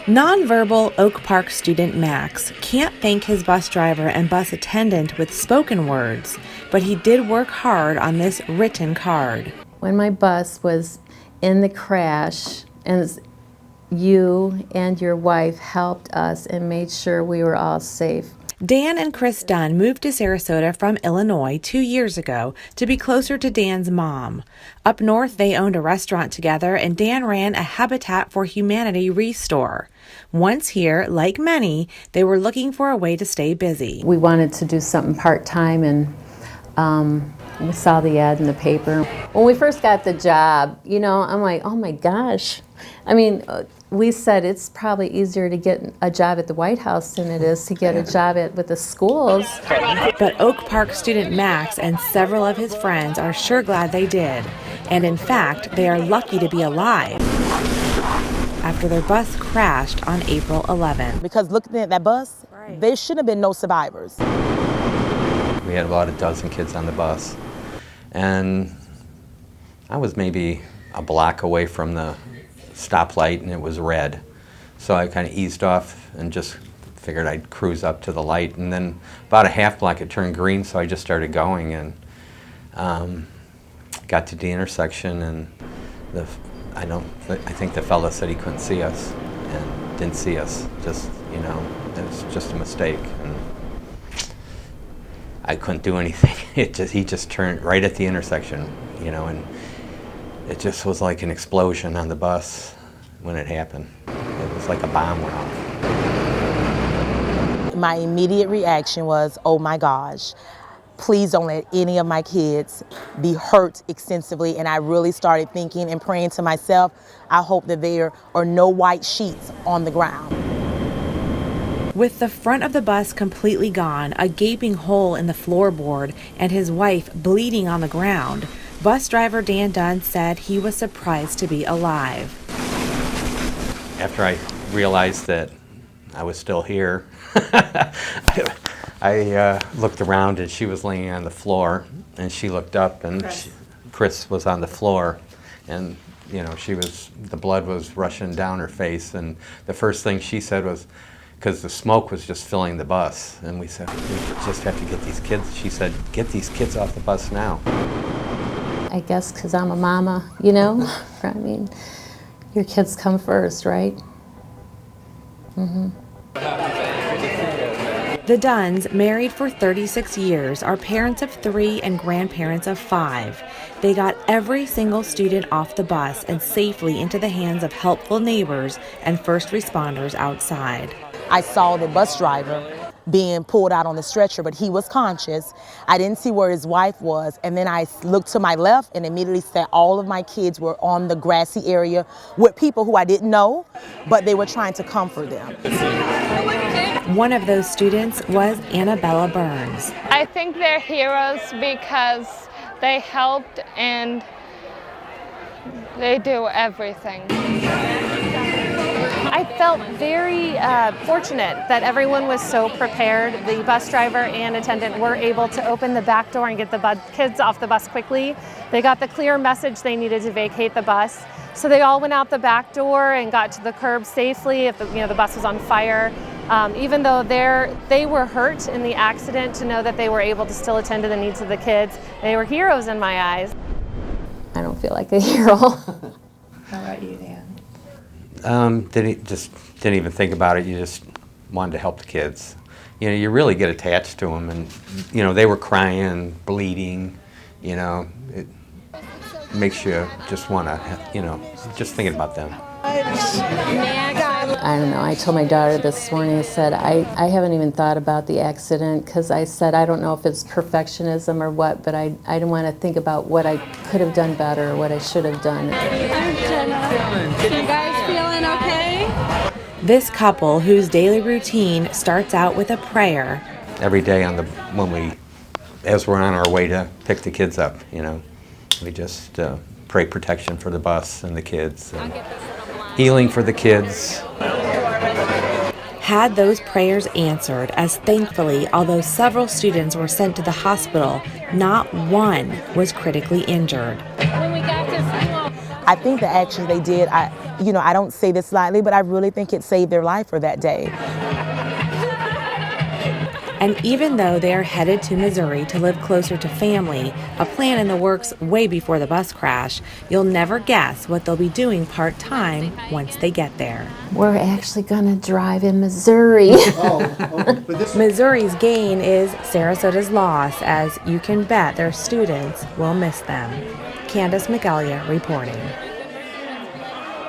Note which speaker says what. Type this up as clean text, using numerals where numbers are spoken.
Speaker 1: Nonverbal Oak Park student Max can't thank his bus driver and bus attendant with spoken words, but he did work hard on this written card.
Speaker 2: When my bus was in the crash, and you and your wife helped us and made sure we were all safe.
Speaker 1: Dan and Chris Dunn moved to Sarasota from Illinois 2 years ago to be closer to Dan's mom. Up north, they owned a restaurant together, and Dan ran a Habitat for Humanity restore. Once here, like many, they were looking for a way to stay busy.
Speaker 2: We wanted to do something part-time, and we saw the ad in the paper. When we first got the job, I'm like, oh my gosh. I mean, we said it's probably easier to get a job at the White House than it is to get a job with the schools.
Speaker 1: But Oak Park student Max and several of his friends are sure glad they did. And in fact, they are lucky to be alive after their bus crashed on April 11th.
Speaker 3: Because looking at that bus, there should have been no survivors.
Speaker 4: We had about a dozen kids on the bus, and I was maybe a block away from the stoplight, and it was red. So I kind of eased off and just figured I'd cruise up to the light, and then about a half block it turned green, so I just started going and got to the intersection, and I think the fella said he couldn't see us and didn't see us. Just, it was just a mistake. And I couldn't do anything. He just turned right at the intersection, and it just was like an explosion on the bus when it happened. It was like a bomb went off.
Speaker 3: My immediate reaction was, oh my gosh, please don't let any of my kids be hurt extensively. And I really started thinking and praying to myself, I hope that there are no white sheets on the ground.
Speaker 1: With the front of the bus completely gone, a gaping hole in the floorboard, and his wife bleeding on the ground, bus driver Dan Dunn said he was surprised to be alive.
Speaker 4: After I realized that I was still here, I looked around, and she was laying on the floor, and she looked up, and Chris was on the floor, and the blood was rushing down her face, and the first thing she said was, because the smoke was just filling the bus, and we said, we just have to get these kids. She said, get these kids off the bus now.
Speaker 2: I guess because I'm a mama, I mean, your kids come first, right? Mm-hmm.
Speaker 1: The Dunns, married for 36 years, are parents of 3 and grandparents of 5. They got every single student off the bus and safely into the hands of helpful neighbors and first responders outside.
Speaker 3: I saw the bus driver being pulled out on the stretcher, but he was conscious. I didn't see where his wife was, and then I looked to my left and immediately said all of my kids were on the grassy area with people who I didn't know, but they were trying to comfort them.
Speaker 1: One of those students was Annabella Burns.
Speaker 5: I think they're heroes because they helped and they do everything.
Speaker 6: I felt very fortunate that everyone was so prepared. The bus driver and attendant were able to open the back door and get the kids off the bus quickly. They got the clear message they needed to vacate the bus. So they all went out the back door and got to the curb safely if the bus was on fire. Even though they were hurt in the accident, to know that they were able to still attend to the needs of the kids, they were heroes in my eyes.
Speaker 2: I don't feel like a hero.
Speaker 1: How about you, Dan?
Speaker 4: Didn't even think about it. You just wanted to help the kids. You really get attached to them, and they were crying, bleeding. It makes you just want to, just thinking about them.
Speaker 2: I don't know. I told my daughter this morning, I said, I haven't even thought about the accident, because I said, I don't know if it's perfectionism or what, but I didn't want to think about what I could have done better or what I should have done.
Speaker 7: You guys feeling okay?
Speaker 1: This couple, whose daily routine starts out with a prayer.
Speaker 4: Every day as we're on our way to pick the kids up, we just pray protection for the bus and the kids, and healing for the kids.
Speaker 1: Had those prayers answered, as thankfully, although several students were sent to the hospital, not one was critically injured.
Speaker 3: I think the actions they did, You know, I don't say this lightly, but I really think it saved their life for that day.
Speaker 1: And even though they are headed to Missouri to live closer to family, a plan in the works way before the bus crash, you'll never guess what they'll be doing part-time once they get there.
Speaker 2: We're actually going to drive in Missouri.
Speaker 1: Missouri's gain is Sarasota's loss, as you can bet their students will miss them. Candace McEllia reporting.